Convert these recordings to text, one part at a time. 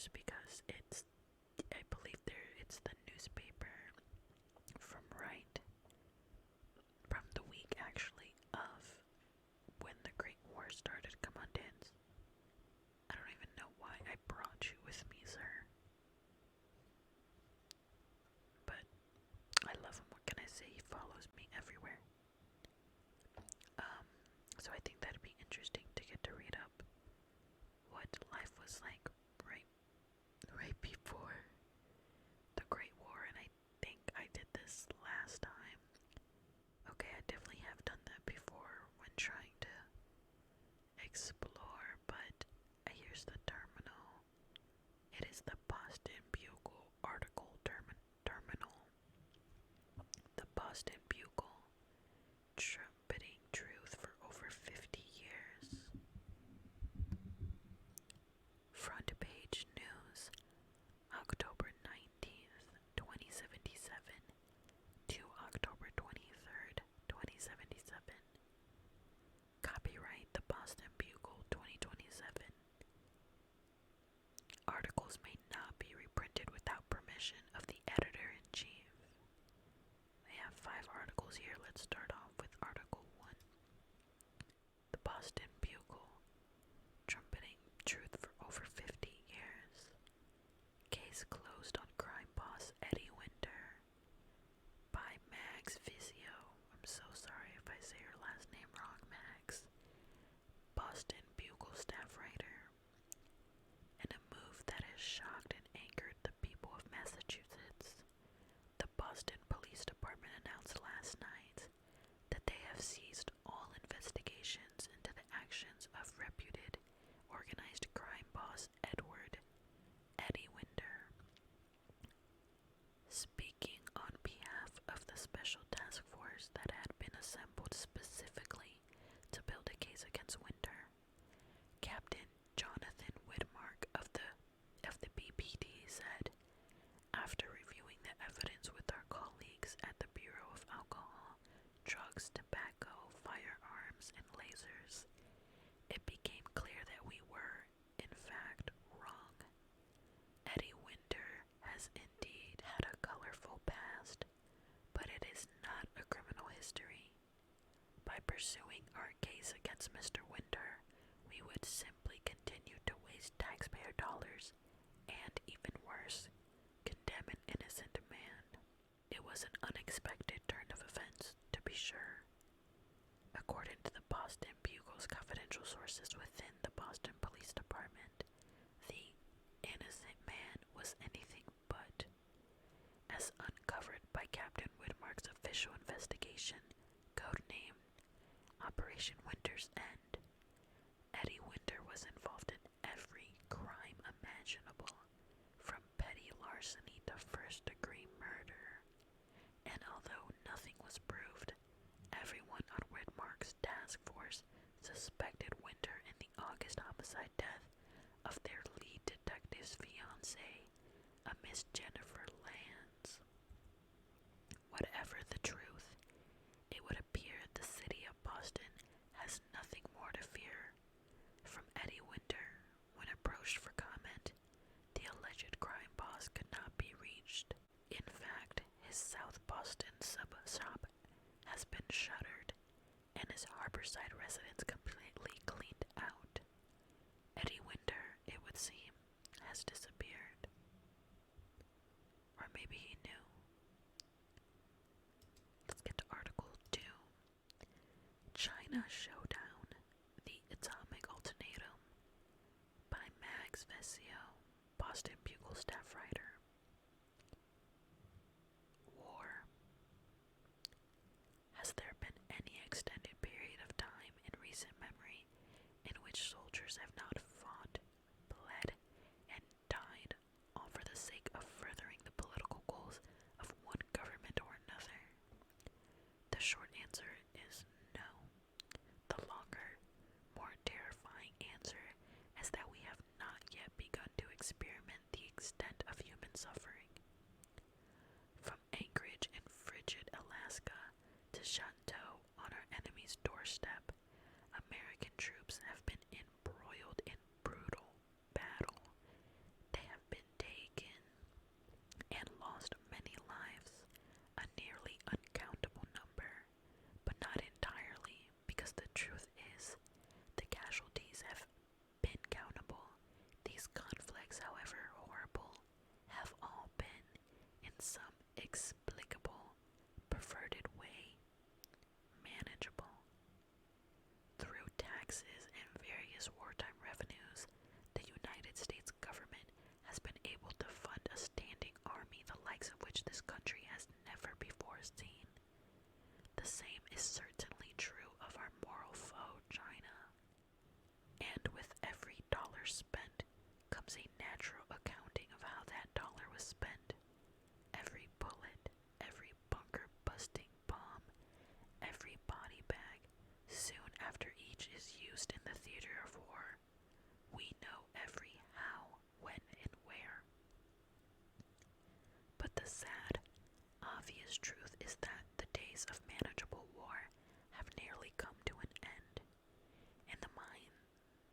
Wars because I believe it's the newspaper from from the week actually of when the Great War started. Come on, dance. I don't even know why I brought you with me, sir. But I love him. What can I say? He follows me everywhere. So I think that'd be interesting to get to read up what life was like right before the Great War, and I think I did this last time. Okay, I definitely have done that before when trying to explore, but here's the terminal. It is the Boston Bugle article terminal. The Boston Bugle, trumpeting truth for over 50 years. Front page news, October 19th, 2077 to October 23rd, 2077. Copyright the Boston Bugle 2027. Articles may not be reprinted without permission of the editor-in-chief. I have 5 articles here. Let's start off with Article 1. The Boston Bugle, trumpeting truth for over 50 years. Case closed on crime boss Eddie Winter. By Mags Vizio. I'm so sorry if I say her last name wrong, Mags. Boston Bugle staff writer. In a move that has shocked and angered the people of Massachusetts, the Boston Police Department announced last night that they have ceased all investigations into the actions of reputed organized crime boss Eddie Winter. Speaking on behalf of the special task force that had been assembled specifically to build a case against Winter, Captain Jonathan Widmark of the BPD said, after reviewing the evidence with our colleagues at the Bureau of Alcohol, Drugs, Tobacco, Firearms, and Lasers, it became clear that we were, in fact, wrong. Eddie Winter has indeed had a colorful past, but it is not a criminal history. By pursuing our case against Mr. Winter, we would simply continue to waste taxpayer dollars and, even worse, condemn an innocent man. It was an unexpected turn of events, to be sure. According to the Boston Bugle's confidential sources within the Boston Police Department, the innocent man was anything but. As uncovered by Captain Widmark's official investigation, codenamed Operation Winter's End, Eddie Winter was involved in every crime imaginable, from petty larceny to first-degree murder. And although nothing was proved, everyone on Widmark's task force suspected Winter in the August homicide death of their lead detective's fiancée, a Miss Jennifer Lands. Whatever the truth, it would appear the city of Boston has nothing more to fear from Eddie Winter. When approached for comment, the alleged crime boss could not be reached. In fact, his South Boston sub-shop has been shuttered, and his Harborside residence completely cleaned out. Eddie Winter, it would seem, has disappeared. Or maybe he knew. Let's get to Article 2. China Showdown, the Atomic Ultimatum, by Mags Vizio, Boston Bugle staff writer. War. Has there been any extended period of time in recent memory in which soldiers have not fought, bled, and died all for the sake of furthering the political goals of one government or another? The short answer is no. The longer, more terrifying answer is that we have not yet begun to experiment the extent of human suffering. From Anchorage in frigid Alaska to Shantou on our enemy's doorstep, American troops have been embroiled in brutal battle. They have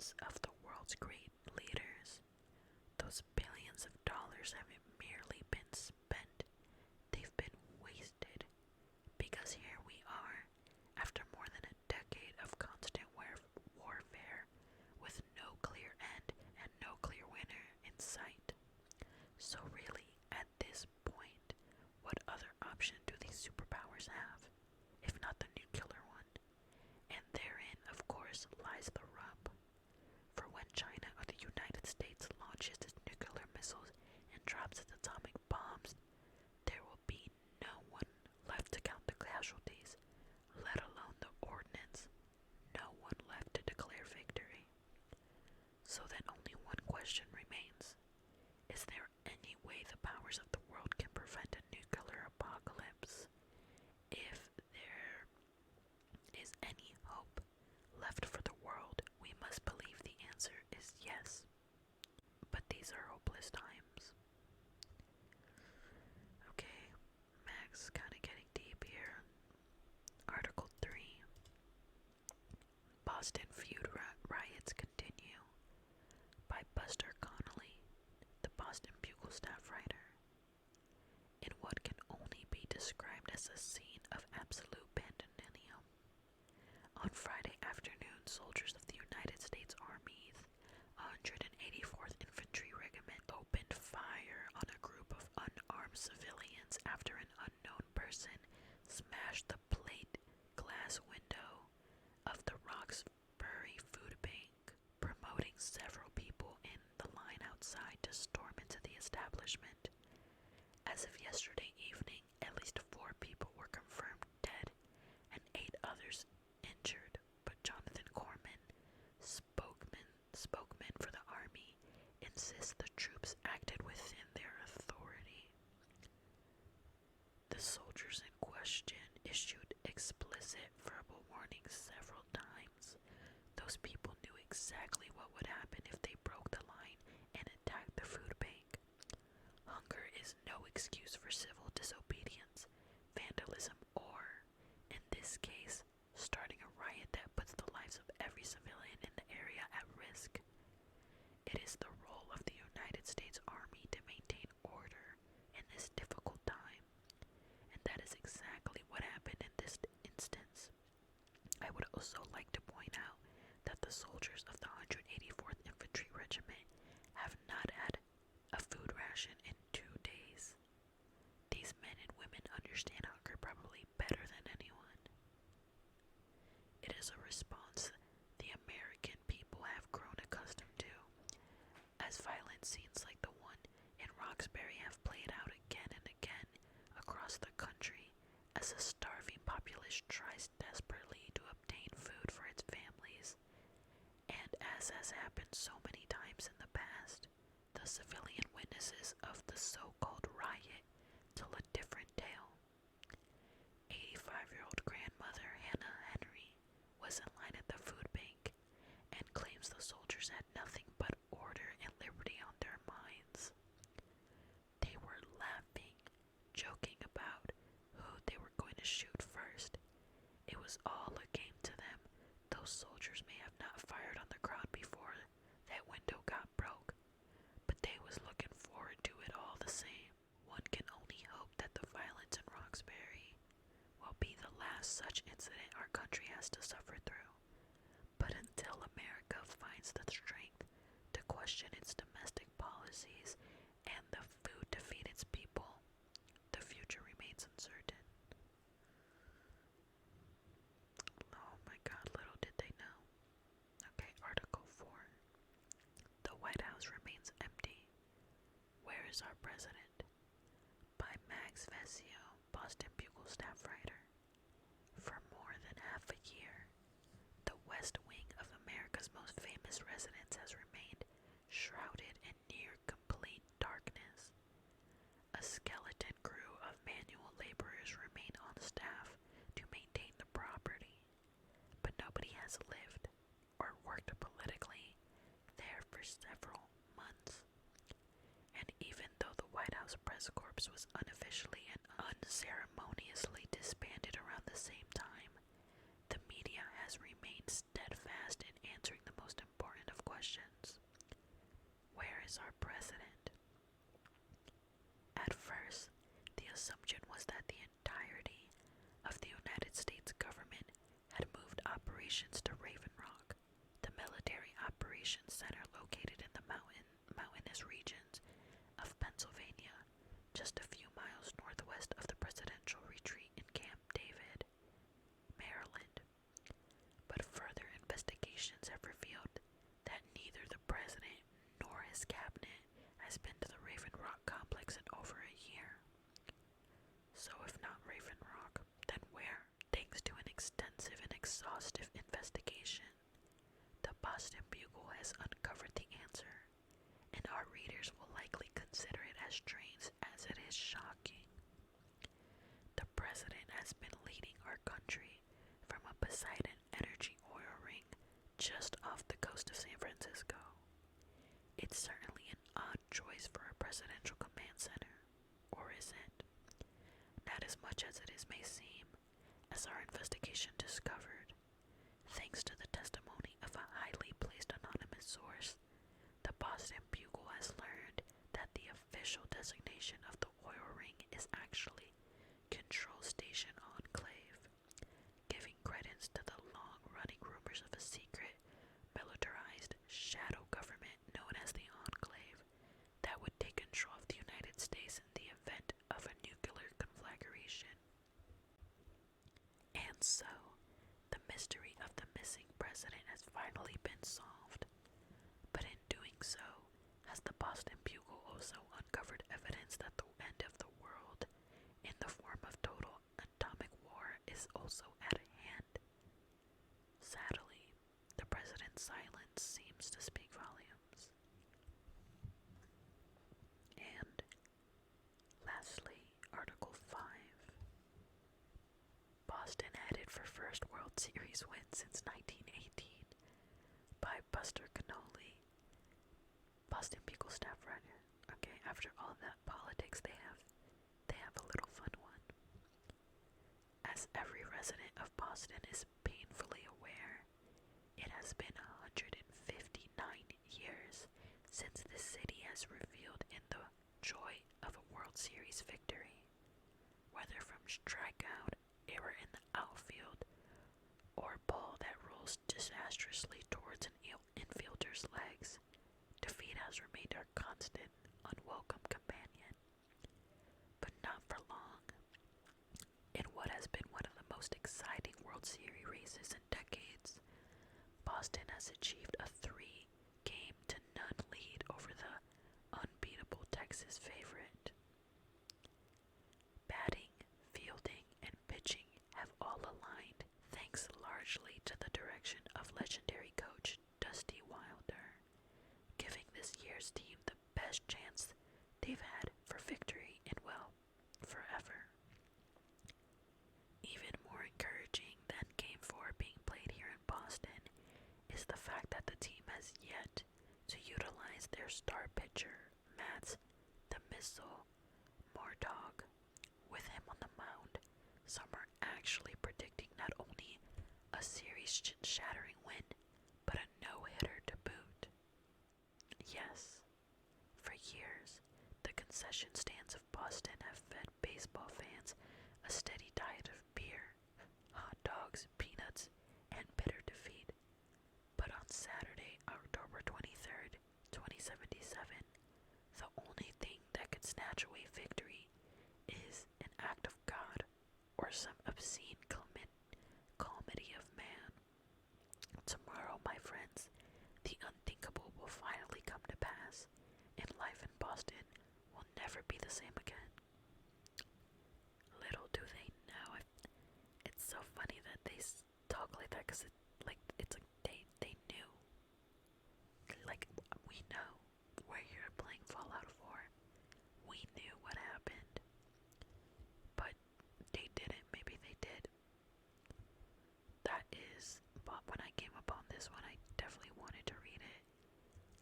lives of the world's great leaders. Those billions of dollars haven't merely been spent, they've been wasted. Because here we are, after more than a decade of constant warfare, with no clear end and no clear winner in sight. So really, at this point, what other option do these superpowers have, if not the nuclear one? And therein, of course, lies the rub. For when China or the United States launches its nuclear missiles and drops its atomic bombs, there will be no one left to count the casualties, let alone the ordnance, no one left to declare victory. So then only one question remains. Is there any way the powers of the world can prevent a nuclear apocalypse? If there is any hope left for the world, we must believe the answer is yes. But these are hopeless times. Okay, Max kinda getting deep here. Article 3. Boston feud riots continue, by Buster Connolly, the Boston Bugle staff writer. In what can only be described as a scene of absolute pandemonium, on Friday afternoon, soldiers of the United States Army's 184th Infantry Regiment opened fire on a group of unarmed civilians after an unknown person smashed the plate glass window of the Roxbury Food Bank, promoting several people in the line outside to storm into the establishment. As of yesterday evening, at least 4 people were confirmed dead and 8 others injured, but Jonathan Corman, spokesman for the Army, insists the troops acted within their authority. The soldiers in question issued explicit verbal warnings several times. Those people knew exactly what would happen if they broke the line and attacked the food bank. Hunger is no excuse for civil disobedience, vandalism, or, in this case, starting a riot that puts the lives of every civilian in the area at risk. It is the role of the United States Army to maintain order in this difficult time, and that is exactly what happened in this instance. I would also like to point out that the soldiers of the 184th Infantry Regiment have not had a food ration in 2 days. These men and women understand hunger probably better than anyone. It is a response the American people have grown accustomed to, as violent scenes like the one in Roxbury have played out again and again across the country as a starving populace tries desperately to obtain food for its families. And as has happened so many times in the past, the civilian witnesses of the so-called riot tell a different tale. 85-year-old grandmother Hannah Henry was in line at the food bank and claims the soldiers had nothing but order and liberty on their minds. They were laughing, joking about who they were going to shoot first. It was all a game to them. Those soldiers may have not fired on the crowd before that window got broke, but they was looking forward to it all the same. One can only hope that the violence in Roxbury will be the last such incident our country has to suffer through. But until America finds the strength to question its domestic policies and the food to feed its people, the future remains uncertain. Oh my God, little did they know. Okay, Article 4. The White House remains empty. Where is our president? By Max Vesio, Boston Bugle staff writer. For more than half a year, the West Wing of America's most famous residence has remained shrouded in near complete darkness. A skeleton crew of manual laborers remain on staff to maintain the property, but nobody has lived or worked politically there for several months. And even though the White House press corps was unofficially and unceremoniously disbanded around the same time, the media has remained steadfast in answering the most important of Boston Bugle has uncovered the answer, and our readers will likely consider it as strange as it is shocking. The president has been leading our country from a Poseidon Energy oil ring just off the coast of San Francisco. It's certainly an odd choice for a presidential command center, or is it? Not as much as it may seem, as our investigation discovered. Thanks to the testimony of a highly placed anonymous source, the Boston Bugle has learned that the official designation of the oil ring is actually Control Station Enclave, giving credence to the long-running rumors of a secret, militarized shadow government known as the Enclave that would take control of the United States in the event of a nuclear conflagration. And so, the mystery of the missing president has finally been solved. But in doing so, has the Boston Bugle also uncovered evidence that the end of the world, in the form of total atomic war, is also at hand? Sadly, the president's silence seems to speak volumes. And lastly, Article 5. Boston headed for first World Series win since 1918 by Buster Cannoli, Boston Bugle staff writer. Okay, after all that politics they have a little fun one. As every resident of Boston is painfully aware, it has been 159 years since the city has revealed in the joy of a World Series victory. Whether from strikeout, error in the outfield, or ball that rolls disastrously towards an infielder's legs, defeat has remained our constant, unwelcome companion. But not for long. In what has been one of the most exciting World Series races in decades, Boston has achieved a 3-game-to-none lead over the unbeatable Texas favorite. Batting, fielding, and pitching have all aligned thanks largely to the direction of legendary coach Dusty Wilder, giving this year's team the best chance they've had for victory in, well, forever. Even more encouraging than Game 4 being played here in Boston is the fact that the team has yet to utilize their star pitcher, Mats the Missile Mordog. With him on the mound, some are actually predicting not only a series-shattering win, but a no-hitter to boot. Yes, for years, the concession stands of Boston have fed baseball fans a steady diet of beer, hot dogs, peanuts, and bitter defeat. But on Saturday, October 23rd, 2077, the only thing that could snatch away victory is an act of God or some obscene comedy of man. Tomorrow, my friends, the unthinkable will finally come to pass, and life in Boston will never be the same again. Little do they know, it's so funny that they talk like that, because it's like they knew. Like, we know. We're here playing Fallout 4. We knew what happened. But they didn't. Maybe they did. That is, but when I came upon this one, I definitely wanted to read it,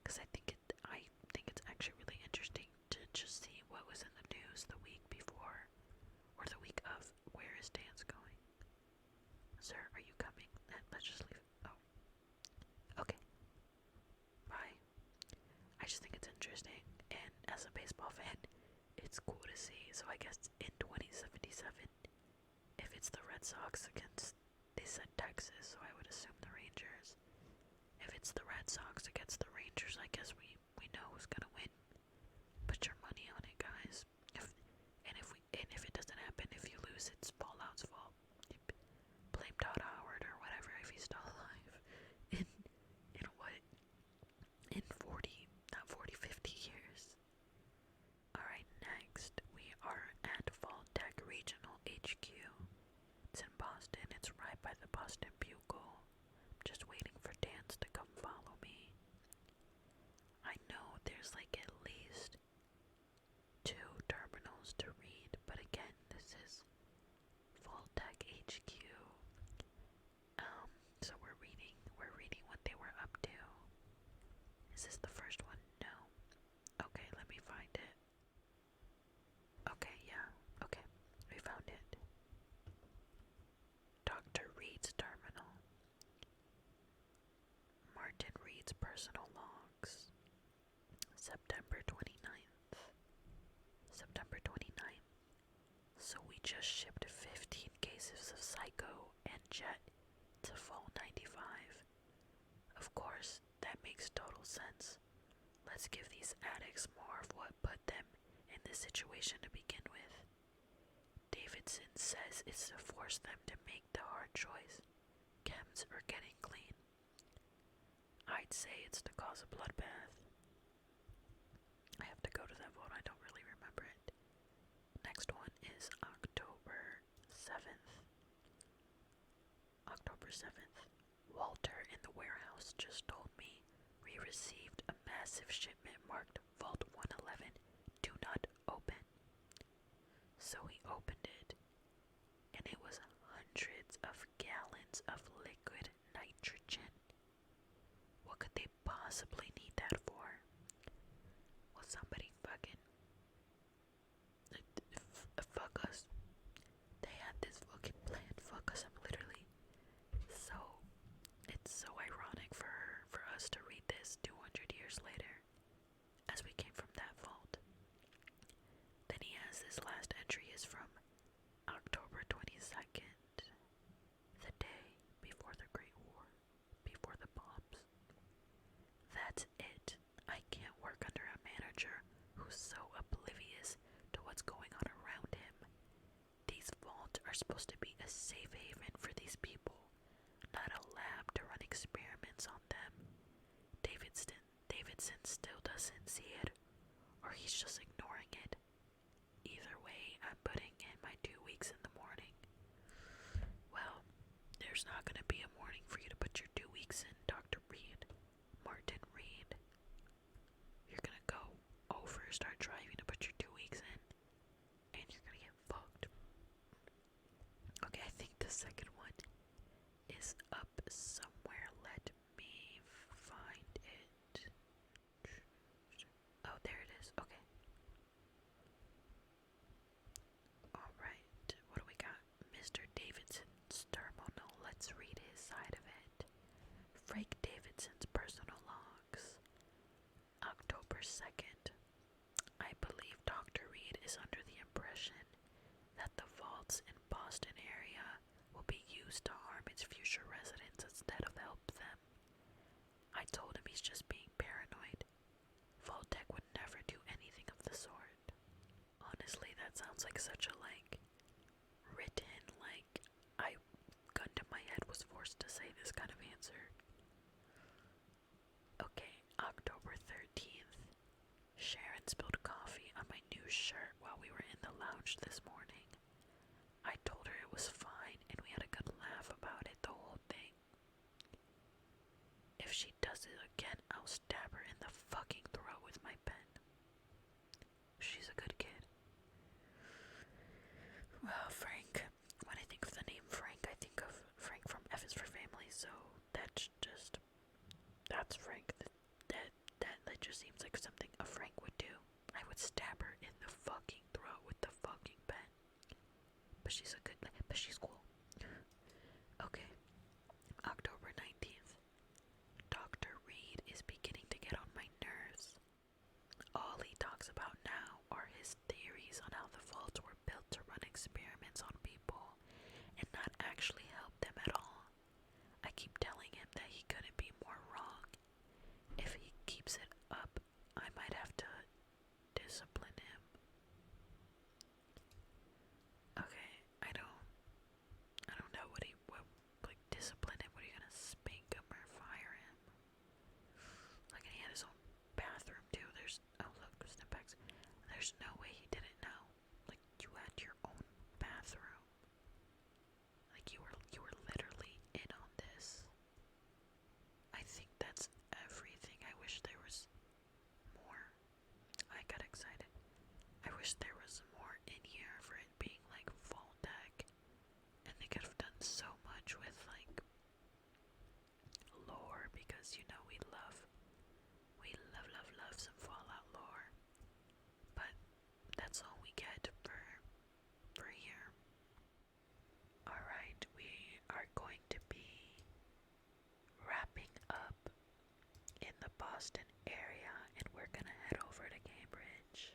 because I think it's actually really interesting to just see what was in the news the week before, or the week of. Where is Dan's going? Sir, are you coming? Let's just leave. Oh, okay. Bye. I just think it's interesting, and as a baseball fan, it's cool to see. So I guess in 2077, if it's the Red Sox against, they said Texas, so I would assume the Rangers. If it's the Red Sox against the Rangers, I guess we know who's gonna win. Put your money on it, guys. If it doesn't happen, if you lose, it's Fallout's fault. Blame Todd Howard or whatever if he's still alive. In what? In 40, not 40, 50 years. Alright, next we are at Vault-Tec Regional HQ. It's in Boston. It's right Is this the first one? No. Okay, let me find it. Okay, yeah. Okay, we found it. Dr. Reed's terminal. Martin Reed's personal logs. September 29th. September 29th. So we just shipped 15 cases of Psycho and Jet to Vault 95. Of course, that makes total sense. Let's give these addicts more of what put them in this situation to begin with. Davidson says it's to force them to make the hard choice. Chems or getting clean. I'd say it's to cause a bloodbath. I have to go to that vote, I don't really remember it. Next one is October 7th. October 7th. Walter in the warehouse just told me we received a massive shipment marked Vault 111, do not open. So he opened it, and it was hundreds of gallons of liquid nitrogen. What could they possibly need that for? Well, somebody fucking fuck us. They had this fucking plan. Fuck us. I'm literally so. It's so ironic for us to read this 200 years later, as we came from that vault. Then he has this last entry is from October 22nd, the day before the Great War, before the bombs. That's it. I can't work under a manager who's so oblivious to what's going on around him. These vaults are supposed to be a safe haven for these people, not a lab to run experiments on them. Davidson still doesn't see it, or he's just ignoring it. Either way, I'm putting in my 2 weeks in the morning. Well, there's not gonna be a morning for you to put your 2 weeks in, Dr. Reed. Martin Reed. You're gonna go over, start driving to put your 2 weeks in, and you're gonna get fucked. Okay, I think the second one is up somewhere. Let me find it. Oh, there it is. Okay. Alright, what do we got? Mr. Davidson's terminal. Let's read his side of it. Frank Davidson's personal logs. October 2nd. I believe Dr. Reed is under the impression that the vaults in Boston area will be used to harm its future residents instead of help them. I told him he's just being paranoid. Vault-Tec would never do anything of the sort. Honestly, that sounds like such a written, gun to my head was forced to say this kind of answer. Okay, October 13th. Sharon spilled coffee on my new shirt while we were in the lounge this morning. I told her it was fine and we had a good laugh about it, the whole thing. If she does it again, I'll stab her in the fucking throat with my pen. She's a good kid. Well, Frank. When I think of the name Frank, I think of Frank from F is for Family, so that's Frank. That just seems like something a Frank would do. I would stab her in the fucking throat with the fucking pen. But she's cool. Okay. October 19th. Dr. Reed is beginning to get on my nerves. All he talks about now are his theories on how the vaults were built to run experiments on people and not actually help them at all. I keep telling him that he couldn't be more wrong. If he keeps it up, I might have to discipline him. Okay, I don't know what discipline him. What are you gonna spank him or fire him? Like, and he had his own bathroom too. Oh look, snippets. There's no way he didn't know. Like, you had your own bathroom. Like, you were literally in on this. I think that's everything. I wish there was more. I got excited. I wish there was more in here for it being like Vault-Tec, and they could have done so much with lore, because we Boston area, and we're gonna head over to Cambridge.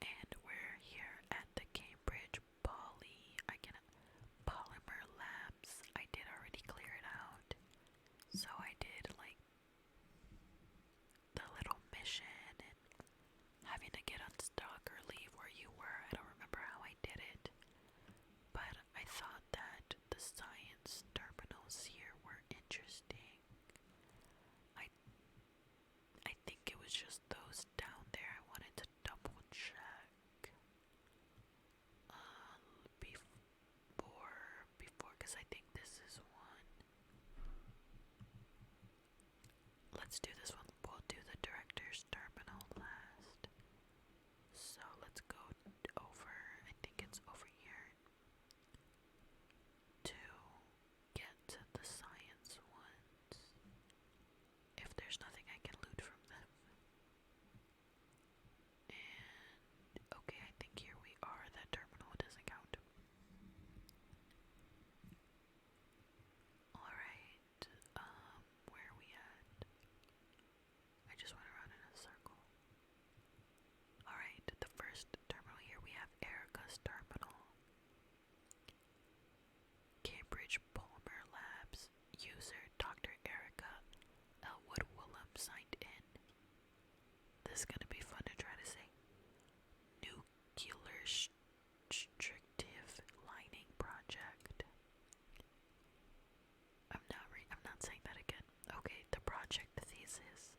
And we're here at the Cambridge Polymer Labs. I did already clear it out. So I did like the little mission and having to get unstuck or leave where you were. I don't remember how I did it. But I thought that the science terminals here were interesting. I think it was just those down there. I wanted to double check before, because I think this is one. Let's do this one. We'll do the director's terminal last. So let's go over, I think it's over here, to get to the science ones. If there's nothing I can loot from them. And, okay, I think here we are. That terminal doesn't count. Alright, where are we at? I just went around in a circle. Alright, the first terminal here, we have Erica's terminal. Cambridge Polymer Labs. User Dr. Erica Elwood Willem signed in. This is gonna be fun to try to say. Nuclear Restrictive Lining Project. I'm not saying that again. Okay, the project thesis.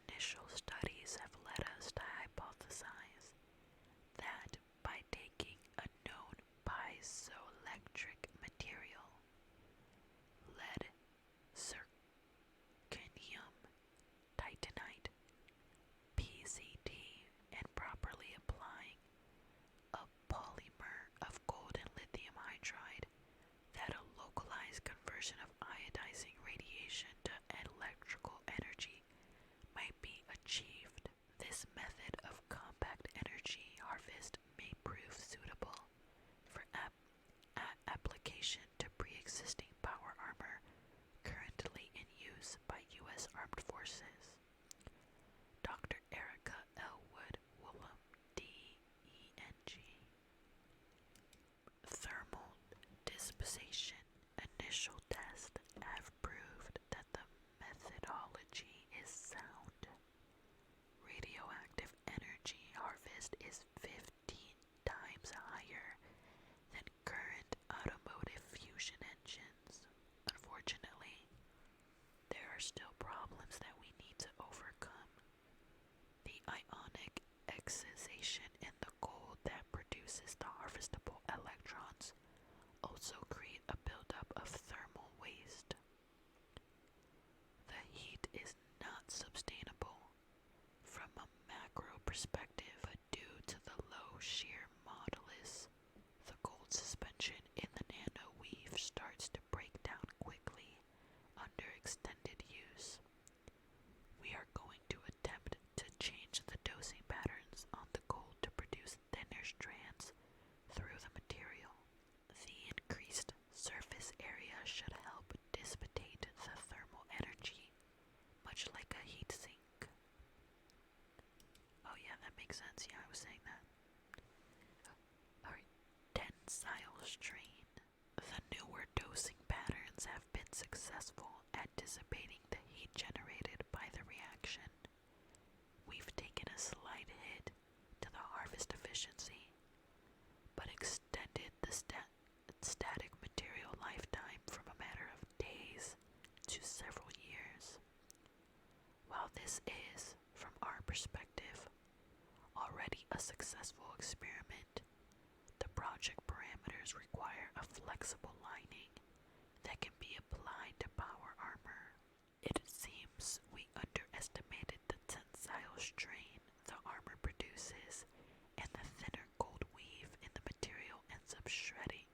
Initial studies have led us to hypothesize that by taking a known piezoelectric material, lead, zirconium, titanite, PCT, and properly applying a polymer of gold and lithium hydride, that a localized conversion of iodizing radiation to electrical energy might be achieved. This method of compact energy harvest may prove suitable for application to pre-existing power armor currently in use by U.S. Armed Forces. Dr. Erica Elwood Willem, D.E.N.G. Thermal disposition. Initial tests have proved that the methodology is sound. Radioactive energy harvest is 15 times higher than current automotive fusion engines. Unfortunately, there are still problems that we need to overcome. The ionic excitation in the gold that produces the harvestable electrons also create a buildup of thermal waste. The heat is not sustainable from a macro perspective, but due to the low shear modulus, the gold suspension in the nanoweave starts to break down quickly under extended use. We are going to attempt to change the dosing patterns on the gold to produce thinner strands through the material. The increased surface area should help dissipate the thermal energy, much like a heat sink. Oh yeah, that makes sense. Yeah, I was saying that. Alright, tensile strain. The newer dosing patterns have been successful at dissipating the heat generated by the reaction. We've taken a slight hit to the harvest efficiency, but extended the static material lifetime from a matter of days to several years. While this is, from our perspective, already a successful experiment, the project parameters require a flexible lining that can be applied to power armor. It seems we underestimated the tensile strain the armor produces, and the thinner gold weave in the material ends up shredding,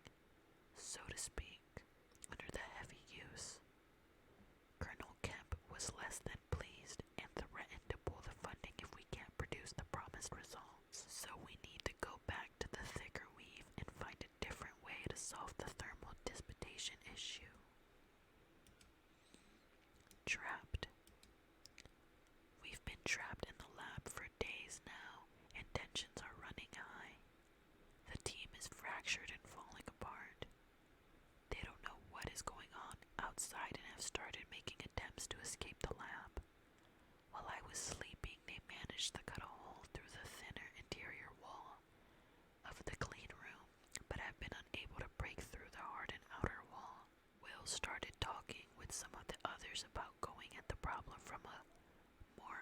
so to speak, under the heavy use. Colonel Kemp was less than pleased and threatened to pull the funding if we can't produce the promised results. So we need to go back to the thicker weave and find a different way to solve the thermal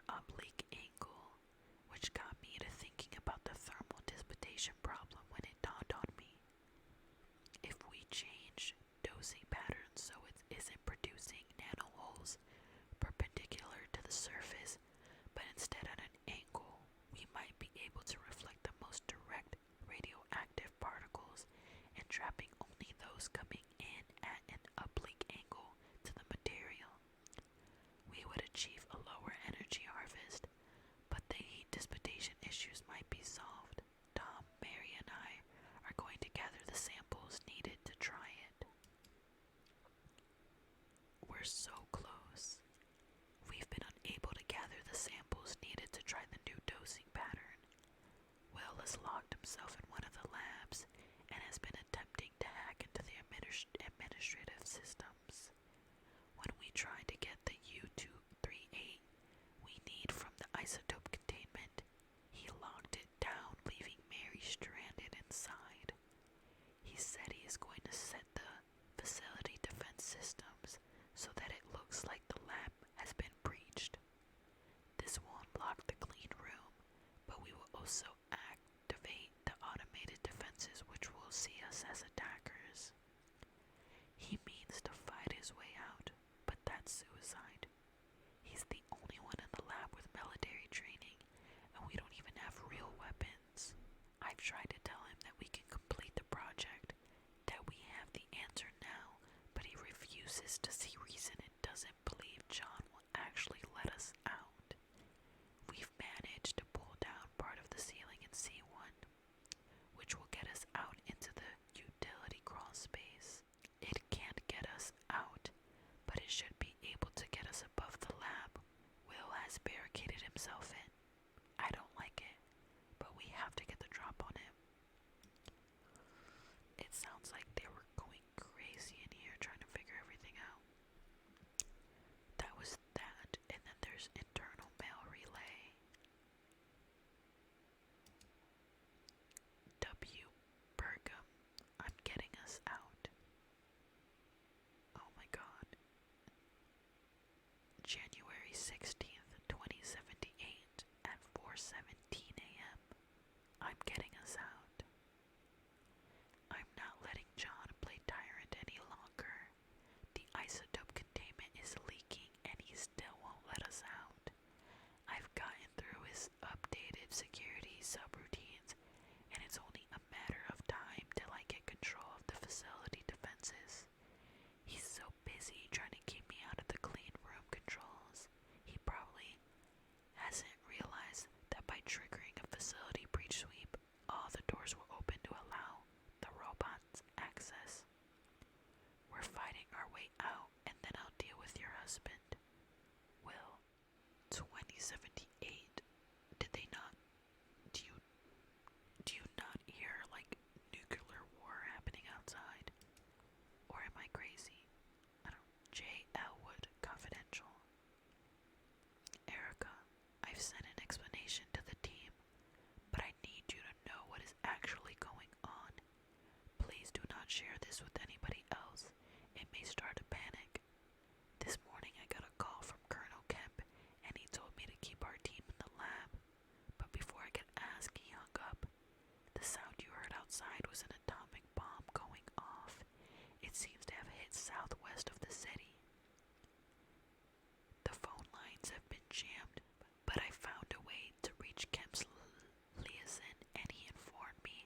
oblique angle, which got me to thinking about the thermal dissipation problem when it dawned on me. If we change dosing patterns so it isn't producing nanoholes perpendicular to the surface, but instead at an angle, we might be able to reflect the most direct radioactive particles and trapping only those coming in at an oblique angle to the material. We would achieve a lower energy harvest, but the heat dissipation issues might be solved. Tom, Mary, and I are going to gather the samples needed to try it. We're so close. We've been unable to gather the samples needed to try the new dosing pattern. Will has locked himself in one of the labs and has been attempting to hack into the administrative systems. When we tried to get the U-238 we need from the isotope containment, he locked it down, leaving Mary stranded inside. He said he is going to set the facility defense systems so that it looks like the lab has been breached. This will unlock the clean room, but we will also activate the automated defenses which will see us as attackers. He means to fight his way out, but that's suicide. He's the only one in the lab with military training, and we don't even have real weapons. I've tried to tell him that we can complete the project, that we have the answer now, but he refuses to see reason and doesn't believe John will actually let us out. We've managed to pull down part of the ceiling in C1, which will get us out into the utility crawl space. It can't get us out, but it should be able to get us above the lab. Will has barricaded himself in. I don't like it, but we have to get the drop on him. It sounds like they were going crazy in here trying to figure everything out. That was that, and then there's internal mail relay. W. Bergam, I'm getting us out. Oh my god. January 16th, 2078 at 4:17 a.m. I'm getting us out. I'm not letting John play tyrant any longer. The isotope containment is leaking and he still won't let us out. I've gotten through his updated security subroutines and it's only a matter of time till I get control of the facility defenses. He's so busy trying to keep me out of the clean room controls. He probably hasn't realized that by triggering a facility breach sweep, all the doors will open to allow the robots access. We're fighting our way out, and then I'll deal with your husband. Will. 2078. Did they not? Do you not hear like nuclear war happening outside? Or am I crazy? I don't. J. Elwood, confidential. Erica, I've sent an explanation to the team, but I need you to know what is actually going on. Please do not share this with anybody else. It may start a panic. This morning I got a call from Colonel Kemp, and he told me to keep our team in the lab. But before I could ask, he hung up. The sound you heard outside was an atomic bomb going off. It seems to have hit southwest of the city. The phone lines have been jammed, but I found a way to reach Kemp's liaison, and he informed me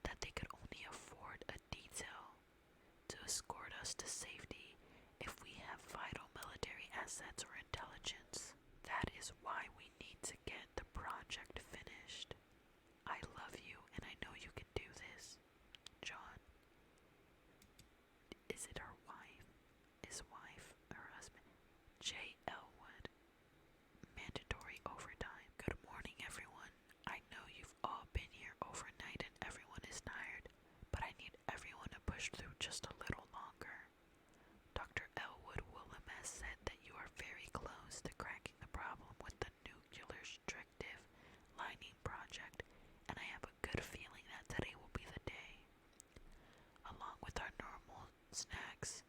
that they could only afford a detail to escort us to safety if we have vital military assets or intelligence. That is why we need to get the project finished. I love you, and I know you can do this. John. Is it her wife? His wife? Her husband? J. Elwood. Mandatory overtime. Good morning, everyone. I know you've all been here overnight and everyone is tired, but I need everyone to push through just a little longer. Dr. Elwood Willem has said that you are very close to cracking the problem with the nuclear restrictive lining project, and I have a good feeling that today will be the day. Along with our normal snacks,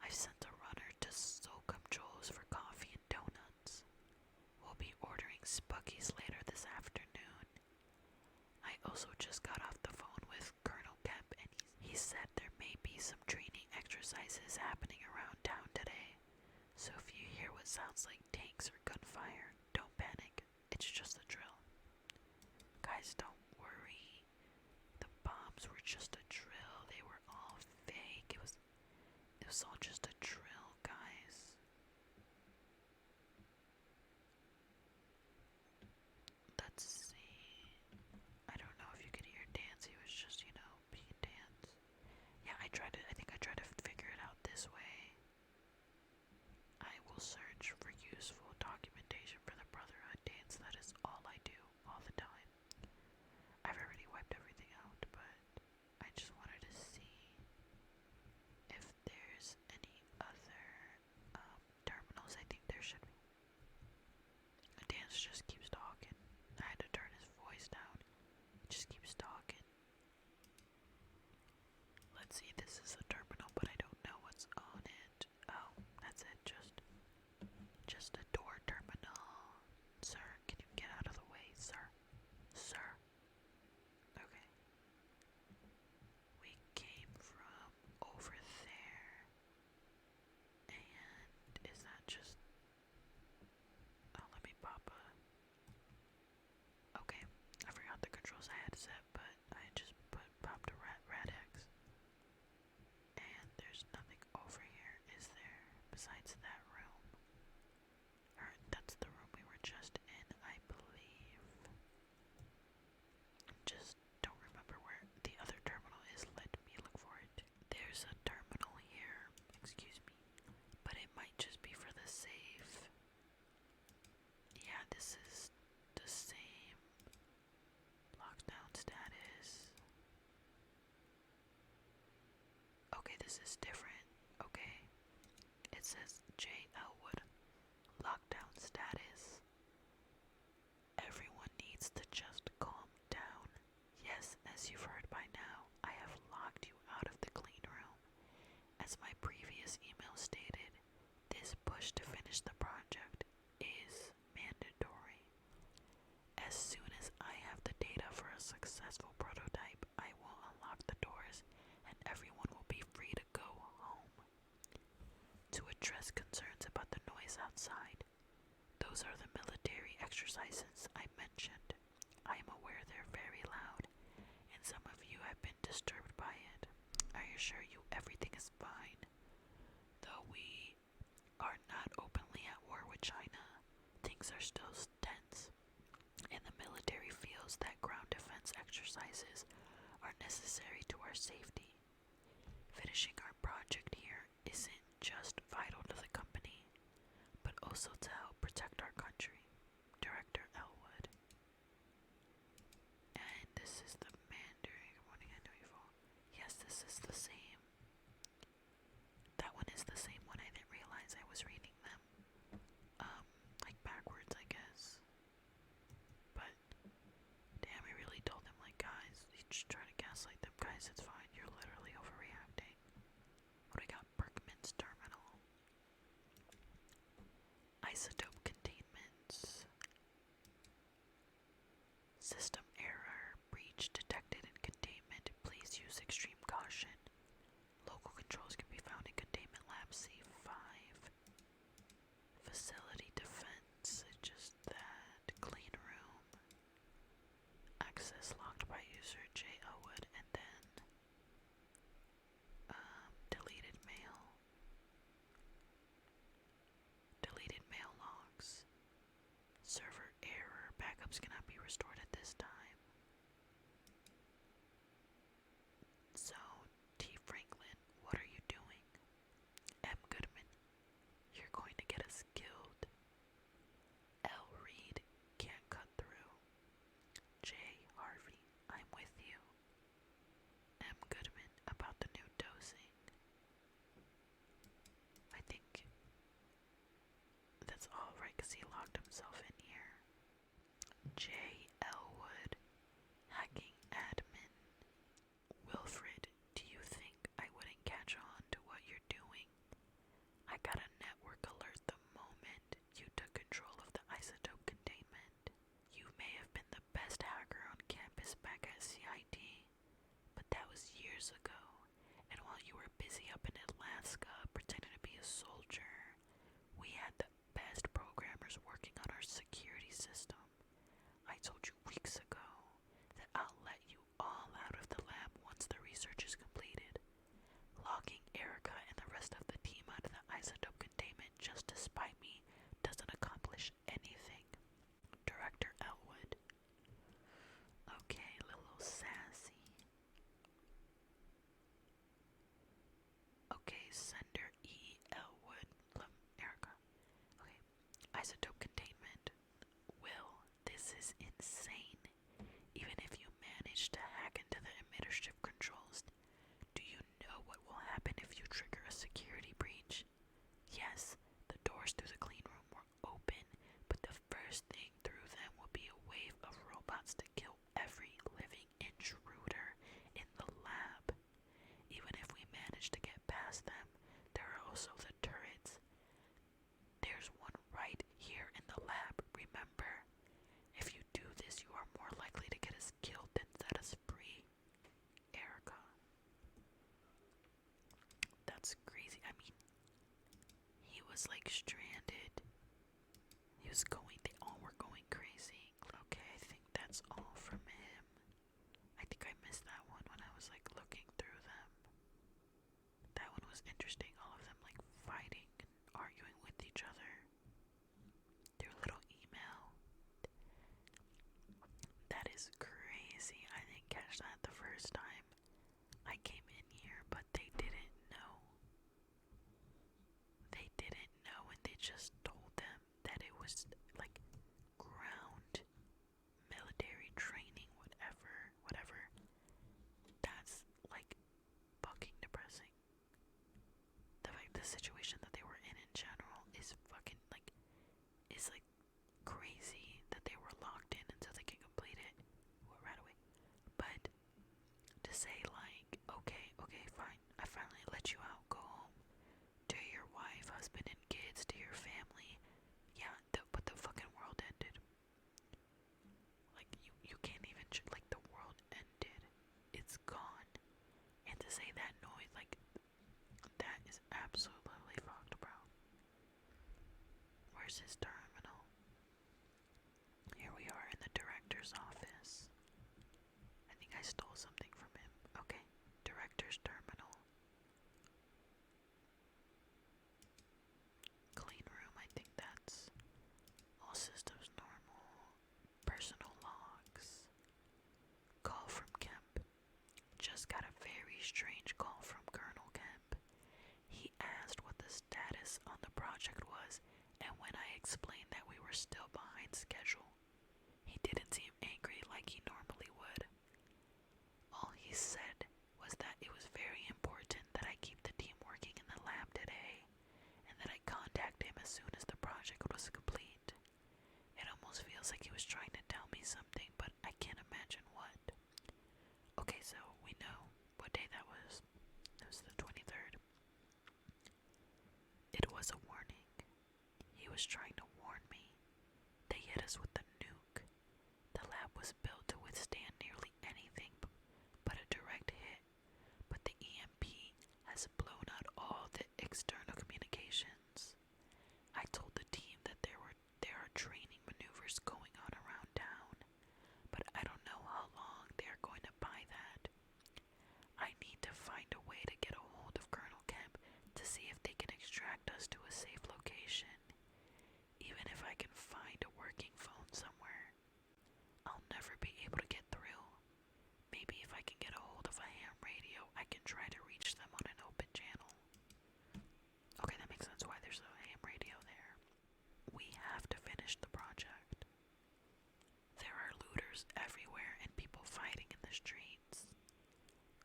I've sent a runner to Soulcome Joel's for coffee and donuts. We'll be ordering Spookies later this afternoon. I also just got off the phone with Colonel Kemp, and he said there may be some training exercises happening around town today. So if you hear what sounds like tanks or gunfire, don't panic. It's just a drill. Guys, don't worry. The bombs were just a drill. They were all fake. It was all just a drill, guys. Let's see. I don't know if you could hear dance. He was just, being dance. Yeah, I think I tried to figure it out this way. I will search for useful documentation for the Brotherhood dance. That is all I do, all the time. I've already wiped everything out, but I just wanted to see if there's any other terminals. I think there should be. Dance just keeps talking. I had to turn his voice down. He just keeps talking. Let's see, this is a terminal, but I don't know what's on it. Oh, that's it, just a door terminal. Sir, can you get out of the way, sir? Sir. Okay. We came from over there. And is that just... Oh, let me pop a... Okay, I forgot the controls I had set, but I just popped a rat X. And there's nothing over here, is there? Besides that room. Or that's the room we were just in, I believe. Just don't remember where the other terminal is. Let me look for it. There's a terminal here, excuse me, but it might just be for the safe. Yeah, this is the same lockdown status. Okay, this is different. Okay, it says J. Elwood, lockdown status. Everyone needs to just calm down. Yes, as you've heard by now, I have locked you out of the clean room. As my previous email stated, this push to finish the project is mandatory. As soon as I have the data for a successful prototype, I will unlock the doors and everyone will be free to go home. To address concerns about the noise outside, those are the military exercises I mentioned. I am aware they're very loud, and some of you have been disturbed by it. I assure you everything is fine. Though we are not openly at war with China, things are still tense, and the military feels that ground defense exercises are necessary to our safety. Finishing our project here isn't just vital to the company, but also to help protect our country. Director Elwood. And this is the Mandarin. Good morning, I know you fall. Yes, this is the same. That one is the same one. I didn't realize I was reading them. Like backwards, I guess. But, damn, I really told them, like, guys, you just try to gaslight them. Guys, it's fine. You're literally overreacting. What do I got? Berkman's terminal. Isotope containments. System error. Breach detected in containment. Please use extreme caution. Local controls can be found in Containment Lab C5. Facility defense. Just that. Clean room. Access locked by user J. Elwood. And then also the turrets. There's one right here in the lab, remember? If you do this, you are more likely to get us killed than set us free. Erica. That's crazy. I mean, he was like stranded. He was going, they all were going crazy. Okay, I think that's all from him. I think I missed that one when I was like looking through them. That one was interesting. All of them like fighting and arguing with each other. Their little email. That is crazy. I didn't catch that the first time I came in here, but they didn't know. They didn't know, and they just told them that it was like ground military training, whatever. That's like fucking depressing. The situation that they were in general is fucking like, is like crazy that they were locked in until they can complete it right away. But to say like, okay, fine, I finally let you out, go home to your wife, husband, and kids, to your family. Yeah, but the fucking world ended. Like, you can't even, like, the world ended. It's gone. And to say that noise, like, that is absolutely fucked, bro. Where's his terminal? Here we are in the director's office. I think I stole something from him. Okay, director's terminal. Clean room, I think that's all systems normal. Personal logs. Call from Kemp. Just got a very strange call from Colonel Kemp. He asked what the status on the project was, and when I explained that we were still behind schedule, he didn't seem angry like he normally would. All he said was that it was very important that I keep the team working in the lab today, and that I contact him as soon as the project was complete. It almost feels like he was trying to tell me something, but I can't imagine what. Okay, so we know what day that was. It was the 23rd. It was a warning. He was trying to warn me. They hit us with the nuke. The lab was built to withstand nearly anything but a direct hit, but the EMP has blown out all the external communications. I told the team that there are training maneuvers going on around town, but I don't know how long they are going to buy that. I need to find a way to get a hold of Colonel Kemp to see if they can extract us to a safe location. Even if I can find a working phone somewhere, I'll never be able to get through. Maybe if I can get a hold of a ham radio, I can try to reach them on an open channel. Okay, that makes sense why there's a ham radio there. We have to finish the project. There are looters everywhere and people fighting in the streets.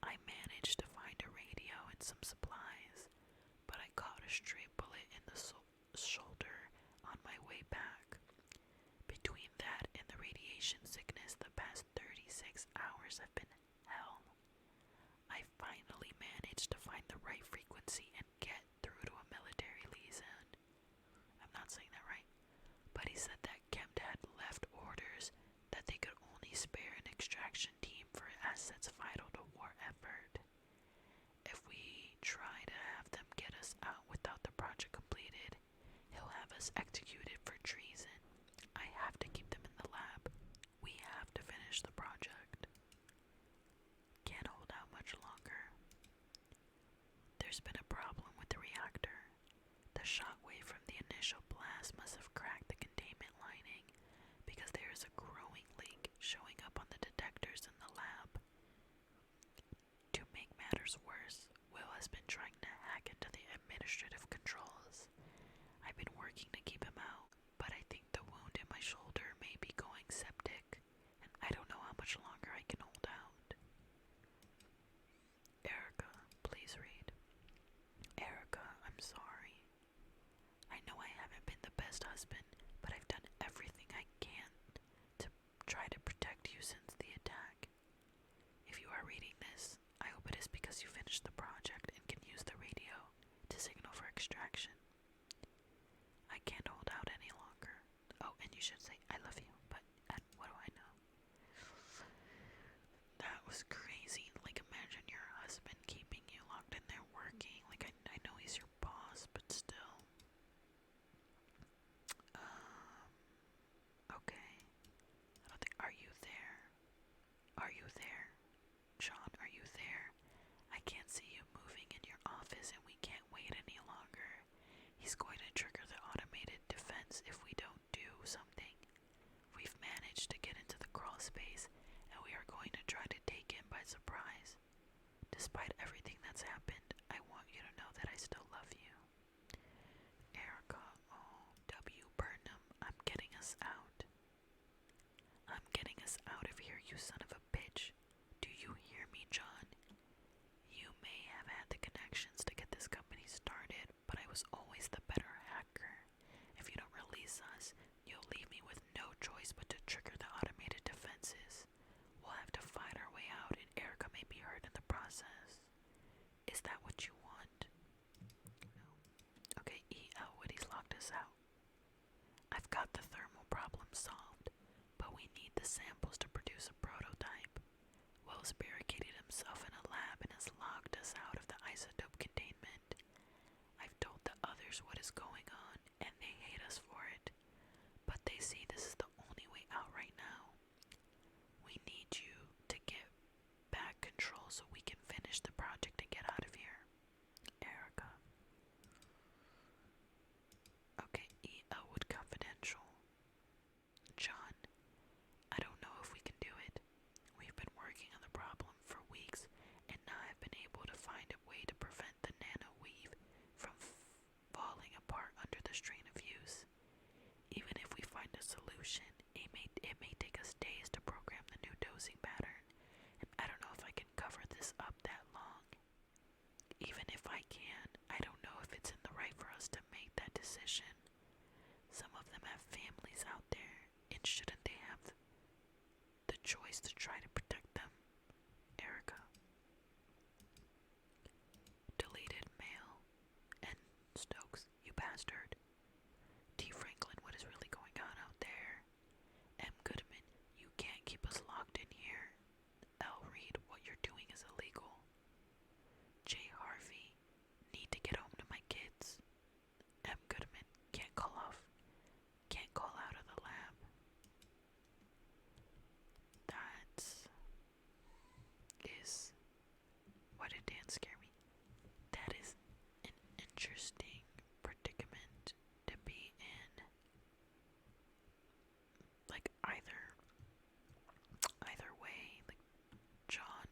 I managed to find a radio and some supplies, but I caught a stray bullet in the shoulder on my way back. Between that and the radiation sickness, the past 36 hours have been hell. I finally managed to find the right frequency and get through to a military liaison. I'm not saying that right, but he said that Kemp had left orders that they could only spare an extraction team for assets vital to war effort. If we try to have them get us out without the project completed, he'll have us executed for treason. I have to keep them in the lab. We have to finish the project. Can't hold out much longer. There's been a problem with the reactor. The shockwave from the initial blast must have cracked the containment lining because there is a growing leak showing up on the detectors in the lab. To make matters worse, Will has been trying to hack into the administrative controls. I've been working to keep him out, but I think the wound in my shoulder may be going septic, and I don't know how much longer I can hold out. Erica, please read. Erica, I'm sorry. I know I haven't been the best husband, but I've done everything I can to try to protect you since the attack. If you are reading this, I hope it is because you finished the project and can use the radio to signal for extraction. I can't hold out any longer. Oh, and you should say, I love you, but what do I know? That was crazy. Like, imagine your husband keeping you locked in there working. Like, I know he's your boss, but still. Okay. I don't think, are you there? Are you there? John, are you there? I can't see you moving in your office and we can't wait any longer. He's going to trigger the automated defense if we don't do something. We've managed to get into the crawl space and we are going to try to take him by surprise. Despite everything that's happened, I want you to know that I still love you. Erica, oh, W. Burnham, I'm getting us out. I'm getting us out of here, you son of a bitch. Do you hear me, John? You may have had the connections to get this company started, but I was always the better hacker. If you don't release us, you'll leave me with no choice but to trigger the automated defenses. We'll have to fight our way out, and Erica may be hurt in the process. Is that what you want? No. Okay, E. Elwood, he's locked us out. I've got the thermal problem solved, but we need the samples to produce a prototype. Will's barricaded himself in a lab and has locked us out of the isotope containment. I've told the others what is going on, and they hate us for it, but they see this is the only way out right now. We need you to get back control so we can finish the project and get out of here. Erica. Okay, E. Elwood Confidential. John, I don't know if we can do it. We've been working on the problem for weeks, and now I've been able to find a way to prevent the nanoweave from falling apart under the strain of use. Even if we find a solution, it may take us days to program the new dosing pattern, and I don't know if I can cover this up that long. Even if I can, I don't know if it's in the right for us to make that decision. Some of them have families out there, and shouldn't they have the choice to try to protect them? Erica. Deleted mail. And Stokes, you bastard. T. Franklin, what is really going on out there? M. Goodman, you can't keep us locked in here. L. Reed, what you're doing is illegal. J. Harvey, need to get home to my kids. M. Goodman, can't call out of the lab. That is, why did Dan scare me? That is an interesting predicament to be in. Like either way, like John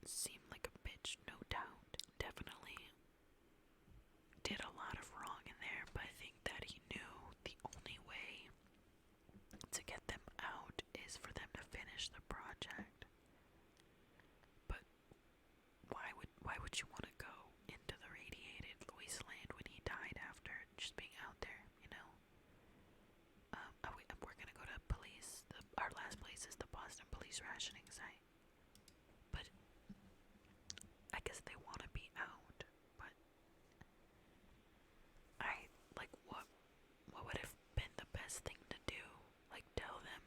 seemed like a bitch, no doubt. Definitely did a lot of wrong in there, but I think that he knew the only way to get them out is for them to finish the project. But why would you want to go into the radiated wasteland when he died after just being out there, you know? We're gonna go to police. Our last place is the Boston police rationing site. But I guess they want to be out, but what would have been the best thing to do? Like, tell them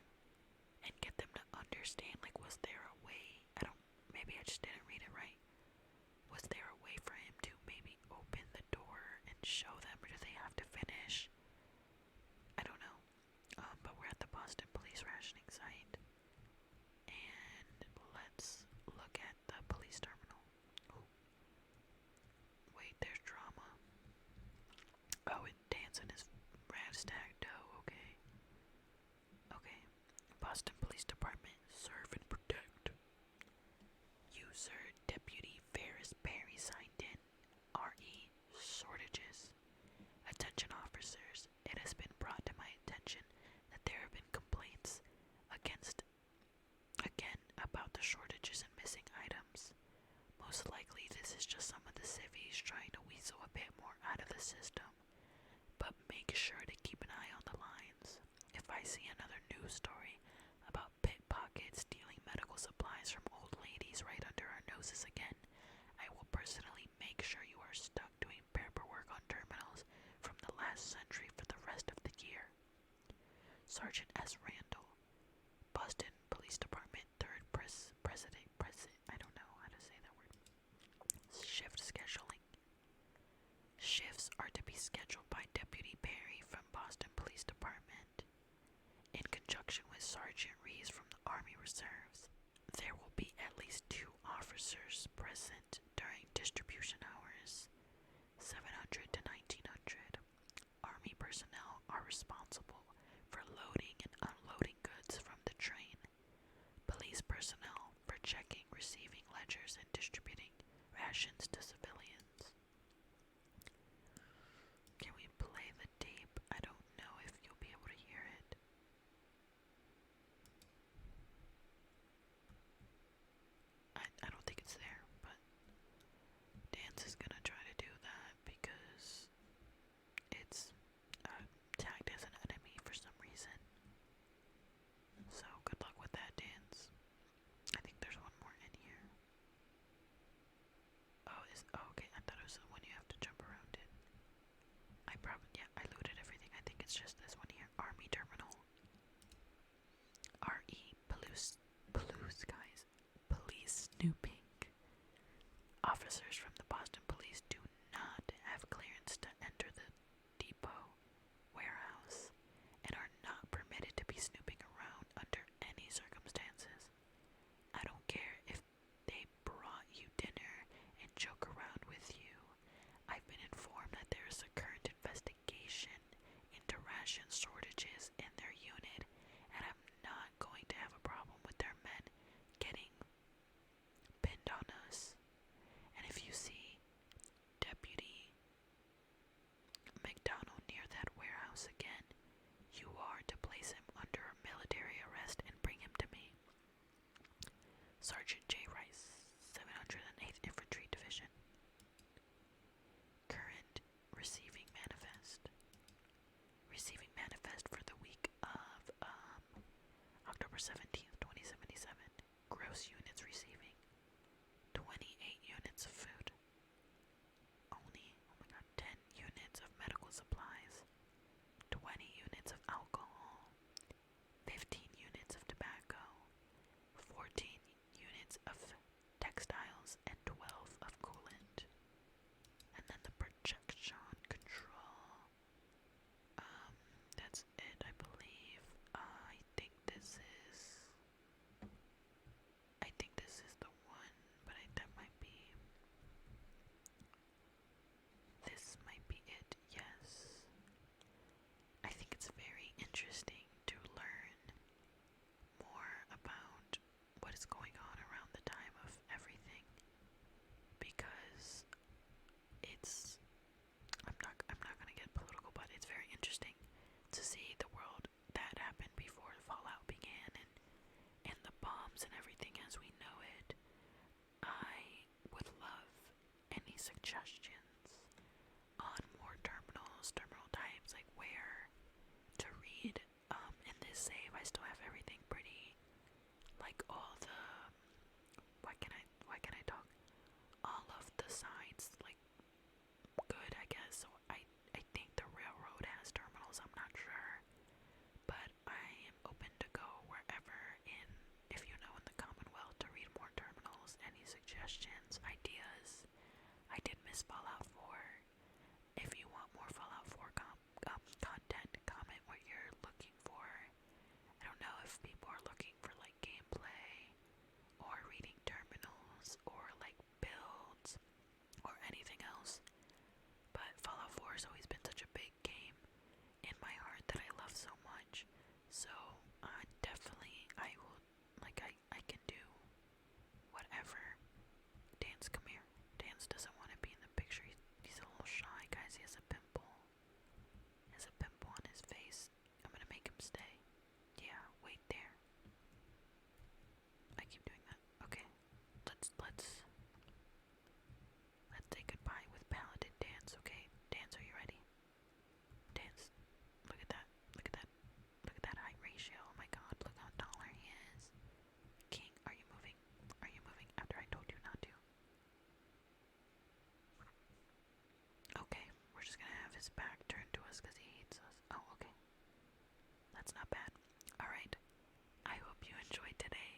and get them to understand, like, was there a way? Maybe I just didn't read it right. Was there a way for him to maybe open the door and show them, or do they have to finish? I don't know. But we're at the Boston police rationing site. And let's look at the police terminal. Ooh. Wait, there's drama. Oh, and dancing is Radstag dough, okay. Okay. Boston Police Department, serve and protect. You, sir, Deputy Ferris Perry signed in. R.E. Shortages. Attention officers, it has been brought to my attention that there have been complaints again about the shortages and missing items. Most likely this is just some of the civvies trying to weasel a bit more out of the system, but make sure to keep an eye on the lines. If I see another news story about pickpockets stealing medical supplies from old ladies right under our noses again, I will personally make sure you are stuck doing paperwork on Terminal Sergeant S. Randall, Boston Police Department, third president, I don't know how to say that word. Shift scheduling. Shifts are to be scheduled by Deputy Perry from Boston Police Department in conjunction with Sergeant Rees from the Army Reserves. There will be at least 2 officers present during distribution hours, 700 to 1900. Army personnel are responsible for loading and unloading goods from the train. Police personnel for checking, receiving ledgers, and distributing rations to civilians. Can we play the tape? I don't know if you'll be able to hear it. I don't think it's there, but Dance is gonna try to do that because it's tagged as an enemy for some reason. So good luck with that, Dance. I think there's one more in here. Okay, I thought it was the one you have to jump around in. I looted everything. I think it's just this one here. Army Terminal. R.E. Blue Skies. Police snooping. Officers from the Boston Police do not have clearance to enter the depot warehouse and are not permitted to be snooping around under any circumstances. I don't care if they brought you dinner and joke around with you. I've been informed that there is a current investigation into ration shortages in their unit, and I'm not going to have a problem with their men getting pinned on us. And if you see Deputy McDonald near that warehouse again, you are to place him under a military arrest and bring him to me. Sergeant J. Rice, 708th Infantry Division. Current receiving manifest. Receiving manifest for the week of October 17th, 2077. Gross units receiving 28 units of food. Only, 10 units of medical supplies, 20 units of alcohol, 15 units of tobacco, 14 units of textiles, and 12 of coolant. And then the projection control. That's it, I believe. I think this is the one, but that might be. This might be it, yes. I think it's very interesting to learn more about what is going on around the time of everything, because I'm not gonna get political, but it's very interesting to see the world that happened before Fallout began and the bombs and everything as we know it. I would love any suggestions on more terminal types, like where to read. In this save, I still have everything pretty, like all the, why can I talk? All of the sides, like, good, I guess. So I think the railroad has terminals, I'm not sure. But I am open to go wherever if you know, in the Commonwealth, to read more terminals. Any suggestions, ideas? I did miss Fallout 4. If you want more Fallout 4 content, comment what you're looking for. I don't know if people are looking for like gameplay or reading terminals or like builds or anything else. But Fallout 4 has always been such a big game in my heart that I love so much. So definitely I will, I can do whatever. Dance, come here. Dance doesn't want to be in the picture. He's a little shy, guys. He has a pimple. He has a pimple on his face. I'm gonna make him stay. Yeah, wait there. I keep doing that. Okay. Let's say goodbye with Paladin Dance, okay? Dance, are you ready? Dance. Look at that. Look at that. Look at that height ratio. Oh my god, look how taller he is. King, are you moving? Are you moving after I told you not to? Okay, we're just gonna have his back turned to us because he hates us. Oh, okay. That's not bad. Alright, I hope you enjoyed today.